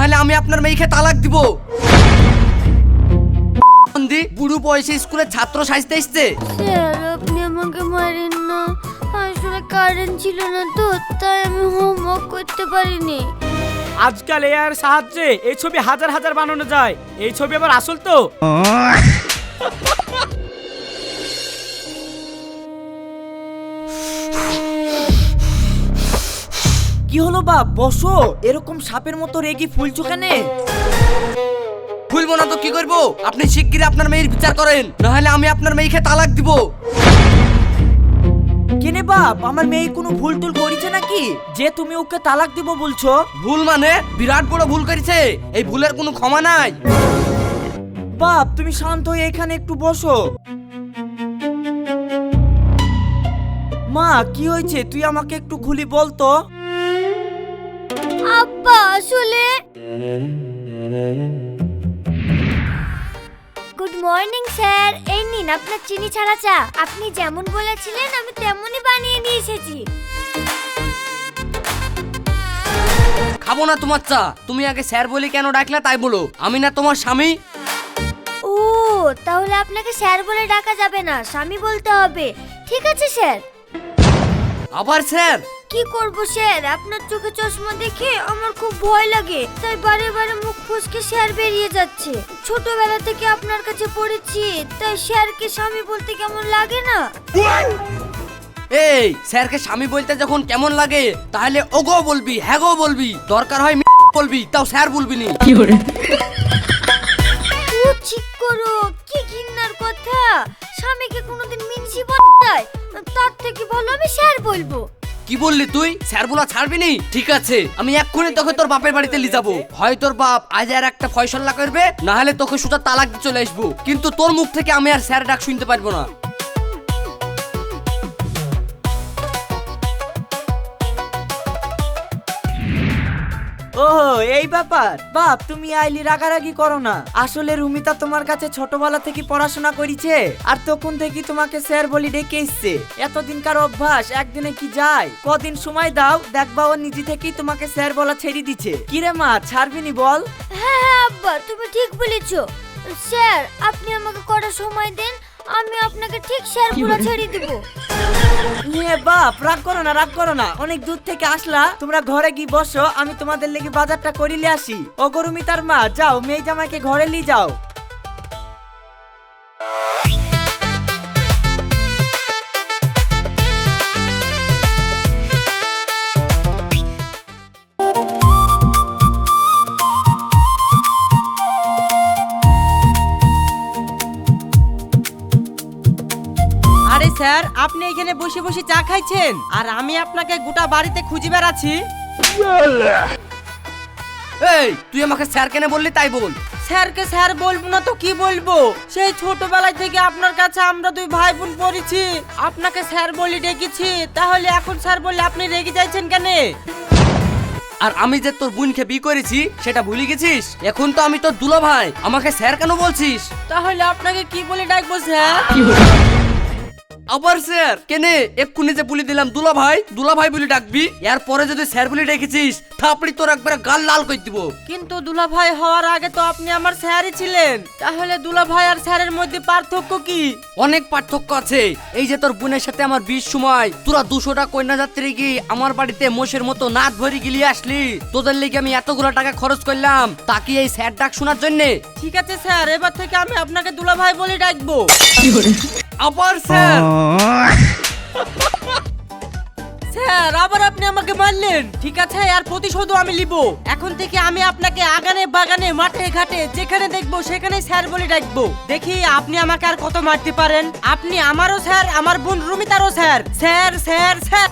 নাহলে আমি আপনার মেয়েকে তালাক দিব। বুড়ো বয়সে স্কুলের ছাত্র সাজতে এসছে। স্যার আপনি আমাকে মারেন না, আসলে কারেন্ট ছিল না তো, তাই আমি হোমওয়ার্ক করতে পারিনি। আজকাল এআইয়ের সাহায্যে এই ছবি হাজার হাজার বানানো যায়। এই ছবি আবার আসল তো? কি হলো বাপ, বসো। এরকম সাপের মতো রেগে ফুলছো কেন? ভুলবো না তো কি করবো? আপনি শিগগিরই আপনার মেয়ের বিচার করেন, নাহলে আমি আপনার মেয়েকে তালাক দিব। কেনে বাপ, আমার মেয়ে কোনো ভুল টুল করেছে নাকি যে তুমি ওকে তালাক দিব বলছো? ভুল মানে বিরাট বড় ভুল করেছে, এই ভুলের কোনো ক্ষমা নাই। বাপ তুমি শান্ত হয়ে এখানে একটু বসো। মা কি হয়েছে তুই আমাকে একটু খুলি বলতো। আব্বা আসলে গুড মর্নিং স্যার, এই নিন আপনার চিনি ছাড়া চা। আপনি যেমন বলেছিলেন আমি তেমনই বানিয়ে নিয়ে এসেছি। খাবো না তোমার চা। তুমি আগে স্যার বলে কেন ডাকলে তাই বলো, আমি না তোমার স্বামী। ও তাহলে আপনাকে স্যার বলে ডাকা যাবে না, স্বামী বলতে হবে। ঠিক আছে স্যার। আবার স্যার? কি করব স্যার, আপনার চোখে চশমা দেখে আমার খুব ভয় লাগে, তাই বারে বারে মুখ ফসকে স্যার বেরিয়ে যাচ্ছে। ছোটবেলা থেকে আপনার কাছে পড়েছি, তাই স্যারকে স্বামী বলতে কেমন লাগে না? এই স্যারকে স্বামী বলতে যখন কেমন লাগে, তাহলে ওগো বলবি, হ্যাঁ গো বলবি, দরকার হয় বলবি, তাও স্যার বলবি নি। ও ঠিক করো, কি ঘৃণার কথা। স্বামীকে কোনোদিন মিনসি বলতাই, তার থেকে ভালো আমি স্যার বলবো। কি বললি তুই? স্যার বলা ছাড়বি নি? ঠিক আছে, আমি এক্ষুনি তোকে তোর বাপের বাড়িতে নিয়ে যাবো। হয় তোর বাপ আজ আর একটা ফয়সালা করবে, না হলে তোকে সোজা তালাক দিয়ে চলে আসবো, কিন্তু তোর মুখ থেকে আমি আর স্যার ডাক শুনতে পারবো না। ও এই ব্যাপার। বাপ তুমি আইলি রাগারাগি করো না। আসলে রুমিতা তোমার কাছে ছোটবেলা থেকে পড়াশোনা করেছে, আর তখন থেকে তোমাকে স্যার বলি ডেকে এসছে। এতদিনকার অভ্যাস একদিনে কি যায়? কদিন সময় দাও, দেখবা ও নিজে থেকেই তোমাকে স্যার বলা ছেড়ে দিচ্ছে। কিরে মা, ছাড়বিনি বল? হ্যাঁ হ্যাঁ আব্বা তুমি ঠিক বলেছো। স্যার আপনি আমাকে কটা সময় দেন, আমি আপনাকে ঠিক স্যার বলে ছেড়ে দেব। বাপ রাগ করো না, রাগ করো না। অনেক দূর থেকে আসলা, তোমরা ঘরে গিয়ে বসো, আমি তোমাদের লেগে বাজারটা করিলে আসি। ও গরুমিতার মা, যাও মেয়ে জামাইকে ঘরে নিয়ে যাও। আরে স্যার, আপনি এখানে বসে বসে চা খাইছেন, আর আমি আপনাকে গোটা বাড়িতে খুঁজে বেড়াচ্ছি। এই তুই আমাকে স্যার কেন বললি তাই বল। স্যারকে স্যার বলবো না তো কি বলবো? সেই ছোটবেলায় থেকে আপনার কাছে আমরা দুই ভাই বোন পড়েছি, আপনাকে স্যার বলে ডেকেছি, তাহলে এখন স্যার বললে আপনি রেগে যাচ্ছেন কেন? আর আমি যে তোর বোনকে বিয়ে করেছি সেটা ভুলে গেছিস? এখন তো আমি তোর দুলা ভাই, আমাকে স্যার কেন বলছিস? তাহলে আপনাকে কি বলে ডাকবো স্যার? আবার স্যার কেনে? এক্ষুনি যে বলে দিলাম দুলা ভাই, দুলা ভাই বলে ডাকবি। এরপরে যদি স্যার বলে ডেকেছিস থাপড়ি তোর একবারে গাল লাল করে দিব। কিন্তু দুলা ভাই হওয়ার আগে তো আপনি আমার স্যারই ছিলেন, তাহলে দুলা ভাই আর স্যারের মধ্যে পার্থক্য কি? অনেক পার্থক্য আছে। এই যে তোর বোনের সাথে আমার বিয়ের সময় তোরা 200টা কন্যা যাত্রী গিয়ে আমার বাড়িতে মোষের মতো নাচ ভরি গিলিয়ে আসলি, তোদের লেগে আমি এতগুলো টাকা খরচ করলাম, তা কি এই স্যার ডাক শোনার জন্যে? ঠিক আছে স্যার, এবার থেকে আমি আপনাকে দুলা ভাই বলে ডাকবো। আবার স্যার? স্যার আবার আপনি আমাকে মারলেন। ঠিক আছে, আর প্রতিশোধও আমি নিব। এখন থেকে আমি আপনাকে আগানে বাগানে মাঠে ঘাটে যেখানে দেখবো সেখানে স্যার বলে ডাকবো। দেখি আপনি আমাকে আর কত মারতে পারেন। আপনি আমারও স্যার, আমার বোন রুমিতারও স্যার। Sir sir sir.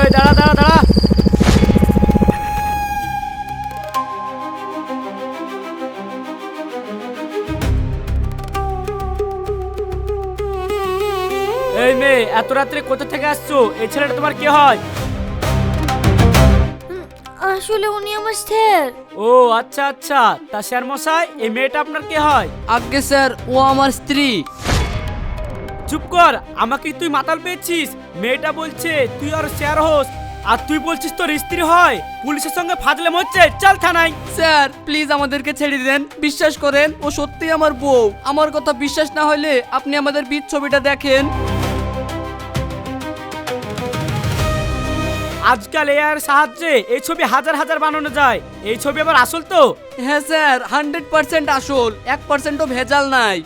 এই দাঁড়া দাঁড়া দাঁড়া। এই মেয়ে, এত রাত্রে কোথা থেকে আসছো? এই ছেলেটা তোমার কে হয়? আসলে উনি আমার স্যার। ও আচ্ছা আচ্ছা, তা স্যার মশাই এই মেয়েটা আপনার কে হয়? আজ্ঞে স্যার, ও আমার স্ত্রী। চুপ কর, আমাকে তুই মাতাল পেয়েছিস? মেয়েটা বলছে তুই আর স্যার হোস, আর তুই বলছিস তোর স্ত্রী হয়। পুলিশের সঙ্গে ফাজলাম হচ্ছে, চল থানায়। স্যার প্লিজ আমাদেরকে ছেড়ে দেন, বিশ্বাস করেন ও সত্যিই আমার বউ। আমার কথা বিশ্বাস না হলে আপনি আমাদের বিয়ের ছবিটা দেখেন। আজকাল এআইয়ের সাহায্যে এই ছবি হাজার হাজার বানানো যায়। এই ছবি আবার আসল তো? হ্যাঁ স্যার, 100% আসল, 1%ও ভেজাল নাই।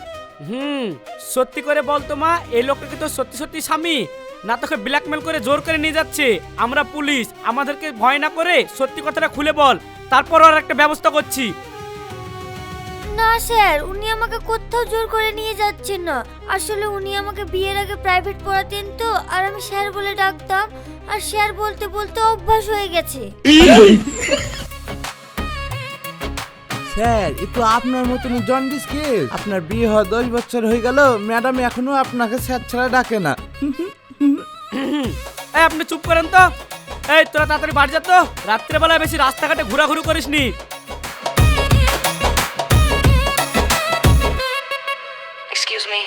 সত্যি করে বল তো মা, এই লোকটা কি তোর সত্যি সত্যি স্বামী, না তোকে ব্ল্যাকমেল করে জোর করে নিয়ে যাচ্ছে? আমরা পুলিশ, আমাদেরকে ভয় না করে সত্যি কথাটা খুলে বল, তারপর আর একটা ব্যবস্থা করছি। না স্যার, উনি আমাকে কোথাও জোর করে নিয়ে যাচ্ছেন না। আসলে উনি আমাকে বিয়ের আগে প্রাইভেট পড়াতেন তো, আর আমি স্যার বলে ডাকতাম, আর স্যার বলতে বলতে অভ্যাস হয়ে গেছে। স্যার এ তো আপনার মতন জন্ডিস কেস। আপনার বিয়ে হওয়া 10 বছর হয়ে গেল, ম্যাডাম এখনো আপনাকে স্যার ছাড়া ডাকে না। এই আপনি চুপ করেন তো। এই তোরা তাড়াতাড়ি বাড়ি যা তো, রাত্রেবেলা বেশি রাস্তাঘাটে ঘোরাঘুরি করিসনি। Excuse me.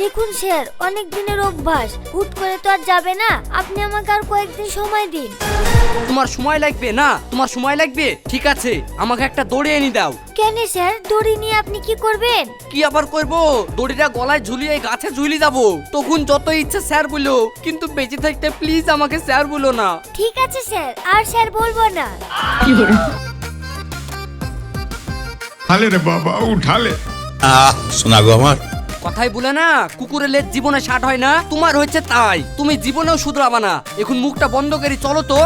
দেখুন স্যার, অনেক দিনের অভ্যাস, হুট করে তো আর যাবে না। আপনি আমাকে আর কয়েকদিন সময় দিন। তোমার সময় লাগবে না? তোমার সময় লাগবে, ঠিক আছে, আমাকে একটা দড়ি এনে দাও। কেন স্যার, দড়ি নিয়ে আপনি কি করবেন? কি আবার করব? দড়িটা গলায় ঝুলিয়ে গাছে ঝুলি যাবো, তখন যত ইচ্ছে স্যার বলো, কিন্তু বেঁচে থাকতে প্লিজ আমাকে স্যার বলো না। ঠিক আছে স্যার, আর স্যার বলবো না। उठा ले रे बाबा उठा ले। শোনা গো আমার, কথাই বলে না, কুকুরের লেজ জীবনে ষাট হয় না, তোমার হচ্ছে তাই। তুমি জীবনেও শুধরাবা না। এখন মুখটা বন্ধ করি, চলো তো।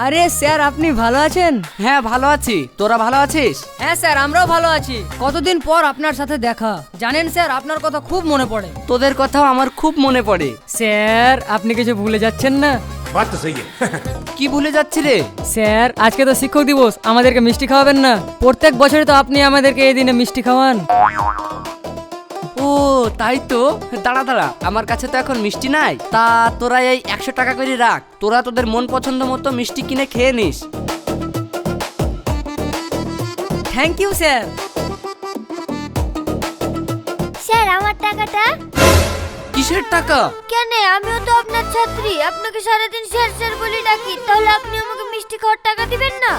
আরে স্যার, আপনি ভালো আছেন? হ্যাঁ ভালো আছি, তোরা ভালো আছিস? হ্যাঁ স্যার, আমরাও ভালো আছি। কতদিন পর আপনার সাথে দেখা। জানেন স্যার, আপনার কথা খুব মনে পড়ে। তোদের কথাও আমার খুব মনে পড়ে। স্যার, আপনি কিছু ভুলে যাচ্ছেন না? बात तो सही है। কি ভুলে যাচ্ছি রে? স্যার, আজকে তো শিক্ষক দিবস, আমাদেরকে মিষ্টি খাওয়াবেন না? প্রত্যেক বছরই তো আপনি আমাদেরকে এই দিনে মিষ্টি খাওয়ান। ও তাই তো। দাঁড়া দাঁড়া, আমার কাছে তো এখন মিষ্টি নাই। তা তোরা এই 100 টাকা করে রাখ, তোরা তোদের মন পছন্দ মতো মিষ্টি কিনে খেয়ে নিস। Thank you sir. স্যার আমার টাকাটা? কিসের টাকা? কেন, আমিও তো আপনার ছাত্রী, আপনাকে সারাদিন স্যার স্যার বলে ডাকি, তাহলে আপনি আমাকে মিষ্টি খাওয়ার টাকা দিবেন না?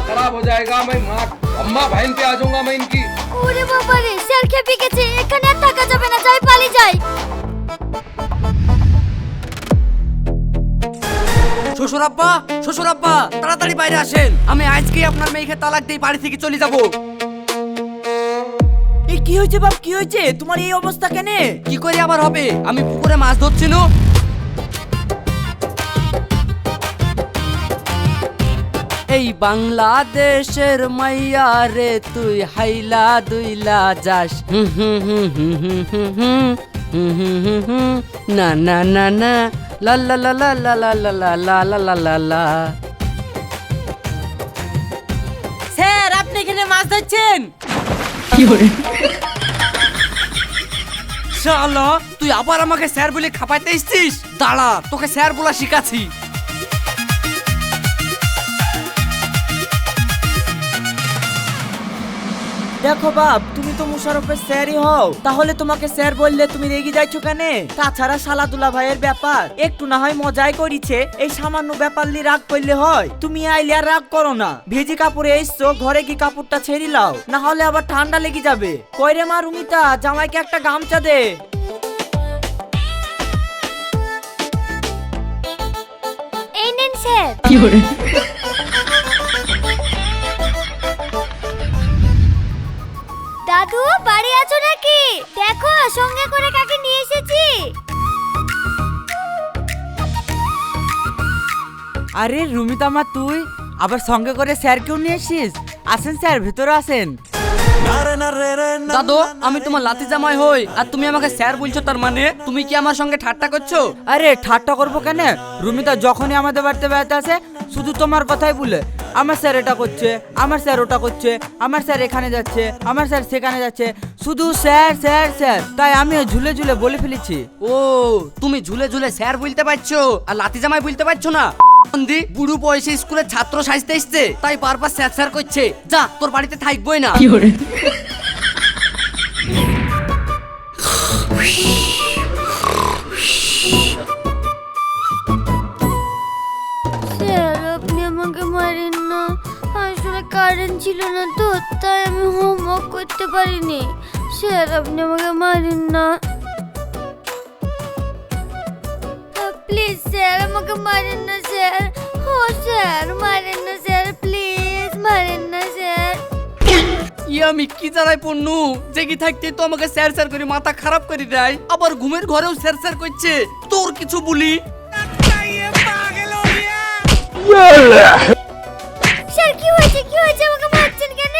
खराब हो जाएगा, मैं माँ अम्मा बहन पे आ जाऊंगा मैं इनकी। ওরে বাবা রে, স্যার খেপে গেছে, এখানে আর থাকা যাবে না, যাই পালিয়ে যাই। শ্বশুর আব্বা, শ্বশুর আব্বা, তাড়াতাড়ি বাইরে আসেন। আমি আজকেই আপনার মেয়েকে তালাক দিয়ে বাড়ি থেকে চলে যাব। এই কি হয়েছে বাপ, কি হয়েছে তোমার এই অবস্থা কেন? কি করে আবার হবে? আমি পুকুরে মাছ ধরছি না। এই বাংলাদেশের মাইয়া রে, তুই হাইলা দুইলা যাস। না না না না, লা লা লা লা লা লা লা লা লা লা লা লা লা। স্যার, আপনি এখানে মাছ ধরছেন? শালা, তুই আবার আমাকে স্যার বলে খাপাইতে এসেছিস? দাঁড়া, তোকে স্যার বলা শিখাচ্ছি। দেখো বাপ, তুমি তো মুশারফের স্যারই হও, তাহলে তোমাকে স্যার বললে তুমি রেগে যাইছো কেন? তাছাড়া শালাদুলা ভাইয়ের ব্যাপার, একটু না হয় মজাই করিছে, এই সামান্য ব্যাপার নিয়ে রাগ করলে হয়? তুমি আইলে আর রাগ করো না, ভেজি কাপড়ে এসছো, ঘরে কি কাপড়টা ছেড়ে লাও, না হলে আবার ঠান্ডা লেগে যাবে। কইরে মা রুমিতা, জামাইকে একটা গামছা দে। এই নেন স্যার। দাদু বাড়ি আছো নাকি? দেখো সঙ্গে করে কাকে নিয়ে এসেছি। আরে রুমিতা মা, তুই আবার সঙ্গে করে স্যারকেও নিয়ে এসিস? আসেন স্যার, ভেতরে আসেন। দাদু, আমি তোমার লাতি জামাই হই আর তুমি আমাকে স্যার বলছো, তার মানে তুমি কি আমার সঙ্গে ঠাট্টা করছো? আরে ঠাট্টা করবো কেন? রুমিতা যখনই আমাদের বাড়িতে বেড়াতে আসে শুধু তোমার কথাই বলে, আমার স্যার এটা করছে, আমার স্যার ওটা করছে, আমার স্যার এখানে যাচ্ছে, আমার স্যার সেখানে যাচ্ছে, শুধু স্যার স্যার স্যার। তাই আমিও ঝুলে ঝুলে বলে ফেলেছি। ও, তুমি ঝুলে ঝুলে স্যার বলতে পারছো আর লাতি জামাই বলতে পারছো না? বন্দি বুড়ো বয়সে স্কুলের ছাত্র সাজতে এসছে, তাই বারবার স্যার স্যার করছে। যা, তোর বাড়িতে থাকবোই না। স্যার আপনি আমাকে মারেন না, আসলে কারেন্ট ছিল না তো, তাই আমি হোমওয়ার্ক করতে পারিনি। স্যার আপনি আমাকে মারেন না, প্লিজ স্যার আমাকে মারেন না স্যার। ও স্যার মারেন না স্যার, প্লিজ মারেন না স্যার। আমি কি জানাই পন্নু, জেগে থাকতে তো আমাকে স্যার স্যার করে মাথা খারাপ করে দেয়, আবার ঘুমের ঘরেও স্যার স্যার করছে। তোর কিছু বলি? স্যার কি হয়েছে, কি হয়েছে, আমাকে মারছেন কেন?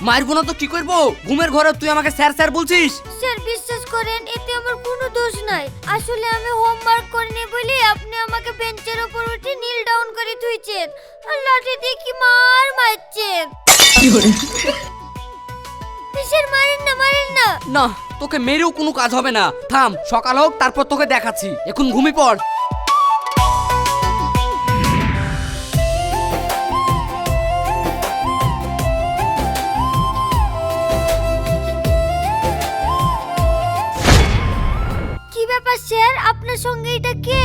মারবো না তো কি করবো? ঘুমের ঘরে তুই আমাকে স্যার স্যার বলছিস? স্যার বিশ্বাস করেন, এতে আমার কোনো দোষ নাই। আসলে আমি হোমওয়ার্ক করিনি বলে আপনি আমাকে বেঞ্চের উপর উঠে নীল ডাউন করে ধুইছেন আর লাঠি দিয়ে কি মারছেন। স্যার মারেন না, মারেন না। না, তোকে মেরেও কোনো কাজ হবে না। থাম, সকাল হোক তারপর তোকে দেখাচ্ছি। এখন ঘুমিয়ে পড়। কি ব্যাপার স্যার, আপনার সঙ্গে এটা কে?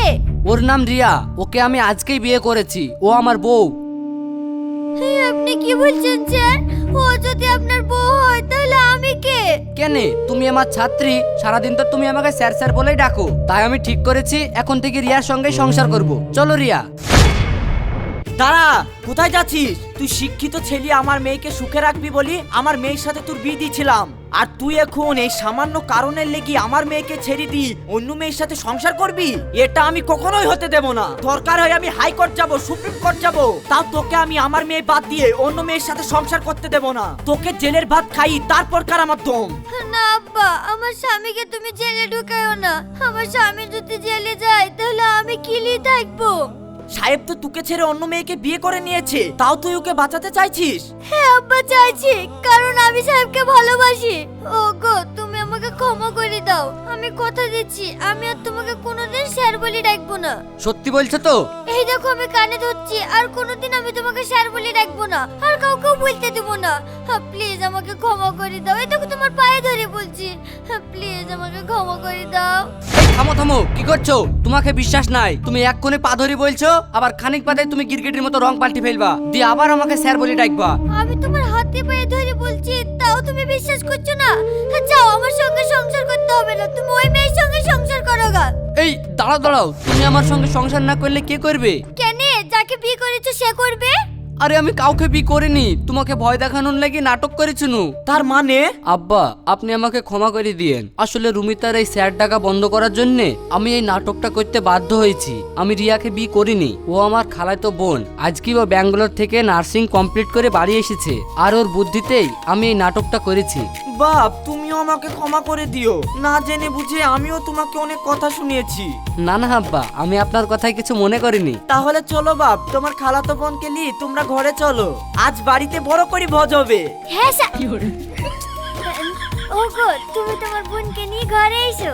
ওর নাম রিয়া, ওকে আমি আজকেই বিয়ে করেছি, ও আমার বউ। আপনি কি বলছেন স্যার? ও যদি আপনার বউ হয় তাহলে আমি কে? কেনে, তুমি আমার ছাত্রী, সারাদিন তো তুমি আমাকে স্যার স্যার বলেই ডাকো, তাই আমি ঠিক করেছি এখন থেকে রিয়ার সঙ্গে সংসার করব। চলো রিয়া। দাঁড়া, কোথায় যাচ্ছিস? তুই শিক্ষিত ছেলে, আমার মেয়েকে সুখে রাখবি বলি আমার মেয়ের সাথে তোর বিয়ে দিয়েছিলাম, আর তুই এখন এই সামান্য কারণের লেগে আমার মেয়েকে ছেড়ে দি অন্য মেয়ের সাথে সংসার করবি? এটা আমি কখনোই হতে দেব না। দরকার হয় আমি হাইকোর্ট যাব, সুপ্রিম কোর্ট যাব, তাও তোকে আমি আমার মেয়ে বাদ দিয়ে অন্য মেয়ের সাথে সংসার করতে দেব না। তোকে জেলের ভাত খাই, তারপর কার আমার দম। না আব্বা, আমার স্বামীকে তুমি জেলে ঢুকায়ো না। আমার স্বামী যদি জেলে যায় তাহলে আমি কিলি থাকবো। সাহেব তো তোকে ছেড়ে অন্য মেয়েকে বিয়ে করে নিয়েছে, তাও তুই ওকে বাঁচাতে চাইছিস? হ্যাঁ আব্বা চাইছি, কারণ আমি সাহেবকে ভালোবাসি। ওগো তুমি আমাকে ক্ষমা করে দাও, আমি কথা দিচ্ছি আমি আর তোমাকে কোনোদিন স্যার বলে ডাকবো না। সত্যি বলছো তো? এই দেখো আমি কানে ধরছি, আর কোনোদিন আমি তোমাকে স্যার বলে ডাকবো না, আর কাউকেও বলতে দেবো না। প্লিজ আমাকে ক্ষমা করে দাও, এই দেখো তোমার পায়ে ধরে বলছি, প্লিজ আমাকে ক্ষমা করে দাও। এই থামো থামো, কি করছো? তোমাকে বিশ্বাস নাই, তুমি এক্ষুনি পা ধরে বলছো, আবার খানিক বাদে তুমি গিরগিটির মতো রং পাল্টে ফেলবা, দিয়ে আবার আমাকে স্যার বলে ডাকবা। আমি তোমার হাতে পায়ে ধরে বলছি, তাও তুমি বিশ্বাস করছো না? যাও, আমার সঙ্গে সংসার করতে হবে না, তুমি ওই মেয়ের সঙ্গে সংসার করো গা। এই দাঁড়াও দাঁড়াও, তুমি আমার সঙ্গে সংসার না করলে কে করবে? কেন, যাকে বিয়ে করেছো সে করবে? আরে আমি কাউকে বিয়ে করিনি, তোমাকে ভয় দেখানোর লাগি নাটক করেছিল। তার মানে? আব্বা আপনি আমাকে ক্ষমা করে দিয়েন, আসলে রুমিতার এই স্যার ডাকা বন্ধ করার জন্য আমি এই নাটকটা করতে বাধ্য হয়েছি। আমি রিয়াকে বিয়ে করিনি, ও আমার খালাতো বোন। আজকেই ও ব্যাঙ্গালোর থেকে নার্সিং কমপ্লিট করে বাড়ি এসেছে, আর ওর বুদ্ধিতেই আমি এই নাটকটা করেছি। বাপ তুমিও আমাকে ক্ষমা করে দিও, না জেনে বুঝে আমিও তোমাকে অনেক কথা শুনিয়েছি। না না আব্বা, আমি আপনার কথায় কিছু মনে করিনি। তাহলে চলো বাপ, তোমার খালাতো বোনকে নিয়ে তোমরা ঘরে চলো, আজ বাড়িতে বড় করে ভোজ হবে। হ্যাঁ স্যার। ওগো তুমি তোমার বোনকে নিয়ে ঘরে এসো।